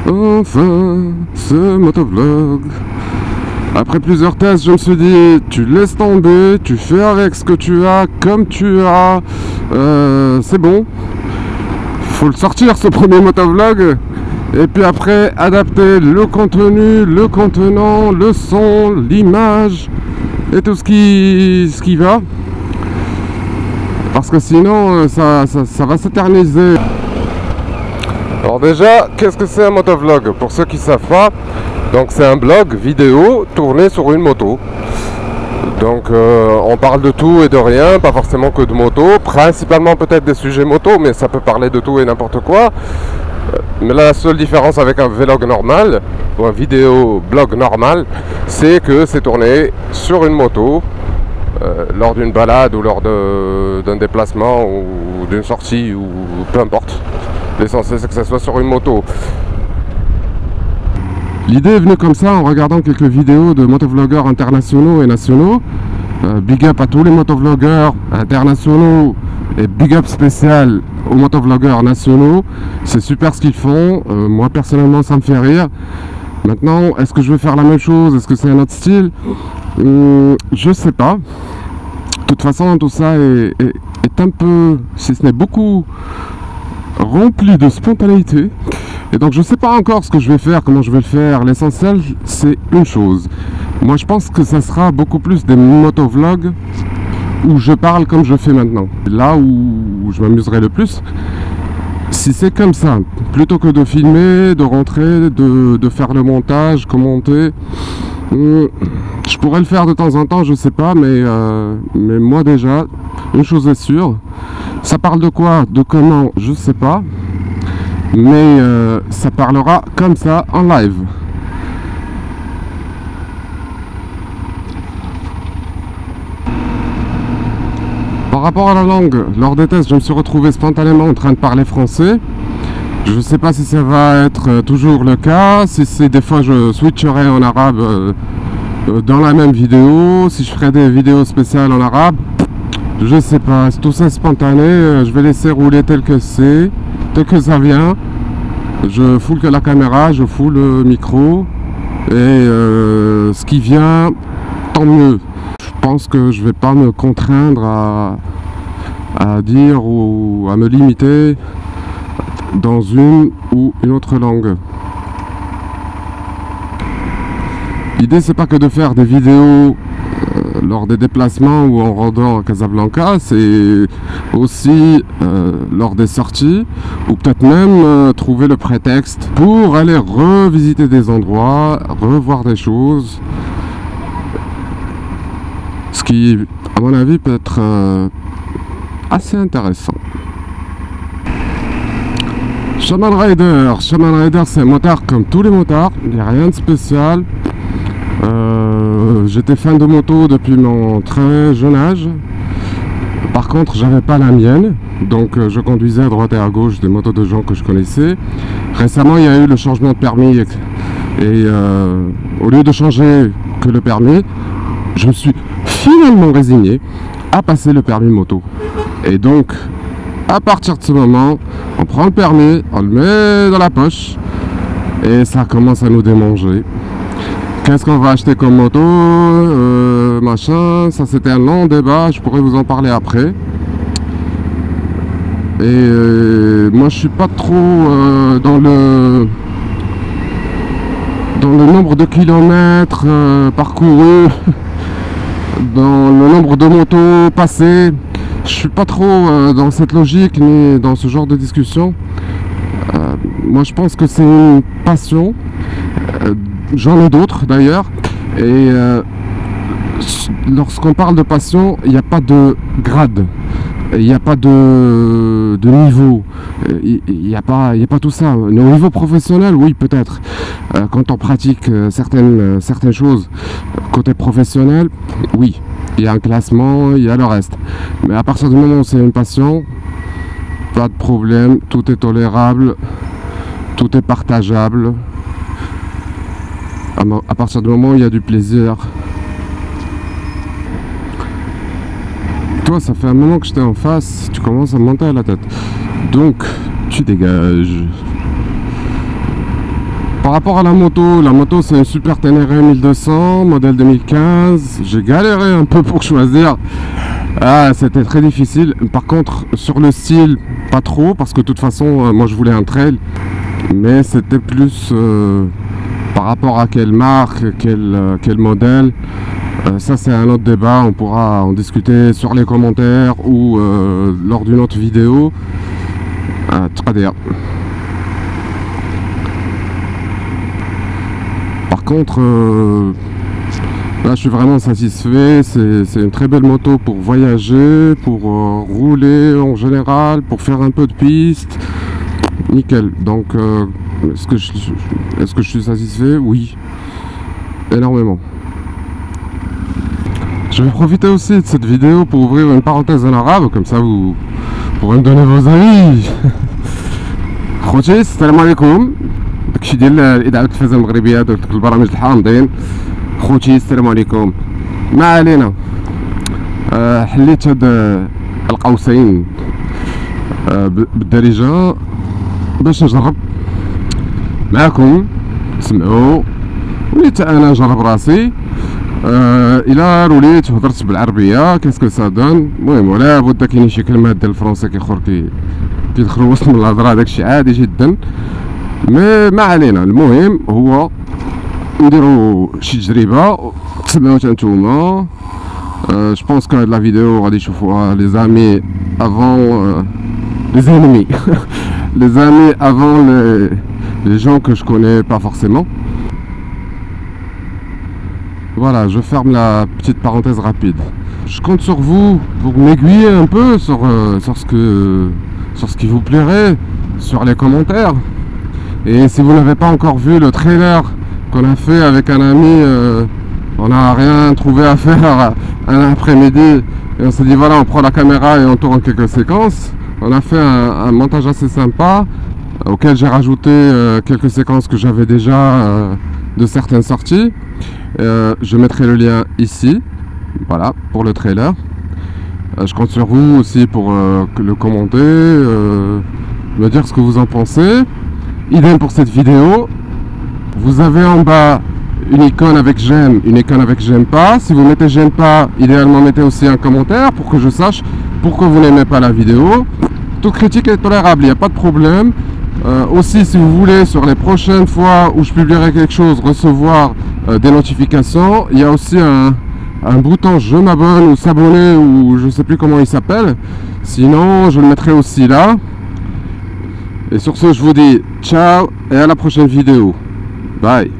Enfin, ce motovlog. Après plusieurs tests, je me suis dit, tu laisses tomber, tu fais avec ce que tu as, comme tu as. C'est bon. Faut le sortir, ce premier motovlog. Et puis après, adapter le contenu, le contenant, le son, l'image et tout ce qui va. Parce que sinon, ça va s'éterniser. Alors déjà, qu'est-ce que c'est un motovlog? Pour ceux qui ne savent pas, donc c'est un blog vidéo tourné sur une moto. Donc on parle de tout et de rien, pas forcément que de moto, principalement peut-être des sujets moto, mais ça peut parler de tout et n'importe quoi. Mais la seule différence avec un vlog normal, ou un vidéo blog normal, c'est que c'est tourné sur une moto, lors d'une balade ou lors d'un déplacement ou d'une sortie ou peu importe. L'essentiel c'est que ça soit sur une moto. L'idée est venue comme ça en regardant quelques vidéos de motovlogueurs internationaux et nationaux. Big up à tous les motovlogueurs internationaux et big up spécial aux motovlogueurs nationaux. C'est super ce qu'ils font. Moi personnellement ça me fait rire. Maintenant, est-ce que je vais faire la même chose? Est-ce que c'est un autre style? Je sais pas. De toute façon, tout ça est un peu, si ce n'est beaucoup, rempli de spontanéité. Et donc je sais pas encore ce que je vais faire, comment je vais le faire. L'essentiel c'est une chose. Moi je pense que ça sera beaucoup plus des motovlogs où je parle comme je fais maintenant. Là où je m'amuserai le plus, si c'est comme ça, plutôt que de filmer, de rentrer, de faire le montage, commenter. Je pourrais le faire de temps en temps, je sais pas, mais moi déjà, une chose est sûre, ça parle de quoi, de comment, je sais pas, mais ça parlera comme ça en live. Par rapport à la langue, lors des tests, je me suis retrouvé spontanément en train de parler français. Je ne sais pas si ça va être toujours le cas, si des fois je switcherai en arabe dans la même vidéo, si je ferai des vidéos spéciales en arabe, je sais pas, tout ça est spontané, je vais laisser rouler tel que c'est, tel que ça vient. Je foule que la caméra, je foule le micro et ce qui vient, tant mieux. Je pense que je vais pas me contraindre à dire ou à me limiter dans une ou une autre langue. L'idée c'est pas que de faire des vidéos lors des déplacements ou en rendant à Casablanca, c'est aussi lors des sorties ou peut-être même trouver le prétexte pour aller revisiter des endroits, revoir des choses, ce qui à mon avis peut être assez intéressant. Shaman Rider c'est un motard comme tous les motards, il n'y a rien de spécial. J'étais fan de moto depuis mon très jeune âge. Par contre j'avais pas la mienne, donc je conduisais à droite et à gauche des motos de gens que je connaissais. Récemment il y a eu le changement de permis et au lieu de changer que le permis, je me suis finalement résigné à passer le permis moto. Et donc à partir de ce moment, on prend le permis, on le met dans la poche et ça commence à nous démanger. Qu'est-ce qu'on va acheter comme moto, machin, ça c'était un long débat, je pourrais vous en parler après. Et moi je suis pas trop dans le nombre de kilomètres parcourus, dans le nombre de motos passées. Je suis pas trop dans cette logique ni dans ce genre de discussion. Moi je pense que c'est une passion. J'en ai d'autres d'ailleurs. Et lorsqu'on parle de passion, il n'y a pas de grade. Il n'y a pas de niveau. Il n'y a pas tout ça. Au niveau professionnel, oui peut-être. Quand on pratique certaines choses côté professionnel, oui. Il y a un classement, il y a le reste. Mais à partir du moment où c'est une passion, pas de problème, tout est tolérable, tout est partageable. À partir du moment où il y a du plaisir. Toi, ça fait un moment que j'étais en face, tu commences à me monter à la tête. Donc, tu dégages. Par rapport à la moto c'est une Super Ténéré 1200 modèle 2015. J'ai galéré un peu pour choisir. Ah, c'était très difficile. Par contre, sur le style, pas trop, parce que de toute façon, moi je voulais un trail. Mais c'était plus par rapport à quelle marque, quel modèle. Ça c'est un autre débat, on pourra en discuter sur les commentaires ou lors d'une autre vidéo. Très bien. Par contre, là je suis vraiment satisfait, c'est une très belle moto pour voyager, pour rouler en général, pour faire un peu de piste. Nickel. Donc est-ce que je suis satisfait? Oui, énormément. Je vais profiter aussi de cette vidéo pour ouvrir une parenthèse en arabe, comme ça vous pourrez me donner vos avis. خوتي السلام عليكم. داكشي ديال اذاعه التلفزه المغربيه، داك البرامج الحامضين. خوتي السلام عليكم. ما علينا. حليت هاد القوسين بالدارجه باش نجرب معكم تسمعوا، وليت انا نجرب راسي. الى روليت وهضرت بالعربيه كيسكو سا دون. المهم ولا بد كاينين شي كلمات ديال الفرنسي كيدخلوا وسط من الهضره، داكشي عادي جدا. ما علينا، المهم هو نديرو شي تجربه تسمعوا حتى نتوما. جو بونس كو هاد لا فيديو غادي يشوفوها لي زامي افون les ennemis les amis avant les gens que je connais pas forcément. Voilà, je ferme la petite parenthèse rapide. Je compte sur vous pour m'aiguiller un peu sur ce qui vous plairait, sur les commentaires. Et si vous n'avez pas encore vu le trailer qu'on a fait avec un ami, on n'a rien trouvé à faire un après-midi et on s'est dit voilà, on prend la caméra et on tourne quelques séquences. On a fait un montage assez sympa auquel j'ai rajouté quelques séquences que j'avais déjà de certaines sorties. Je mettrai le lien ici, voilà, pour le trailer. Je compte sur vous aussi pour le commenter, me dire ce que vous en pensez. Idem pour cette vidéo. Vous avez en bas une icône avec j'aime, une icône avec j'aime pas. Si vous mettez j'aime pas, idéalement mettez aussi un commentaire pour que je sache pourquoi vous n'aimez pas la vidéo. Toute critique est tolérable, il n'y a pas de problème. Aussi, si vous voulez, sur les prochaines fois où je publierai quelque chose, recevoir des notifications, il y a aussi un bouton je m'abonne ou s'abonner ou je sais plus comment il s'appelle. Sinon, je le mettrai aussi là. Et sur ce, je vous dis ciao et à la prochaine vidéo. Bye.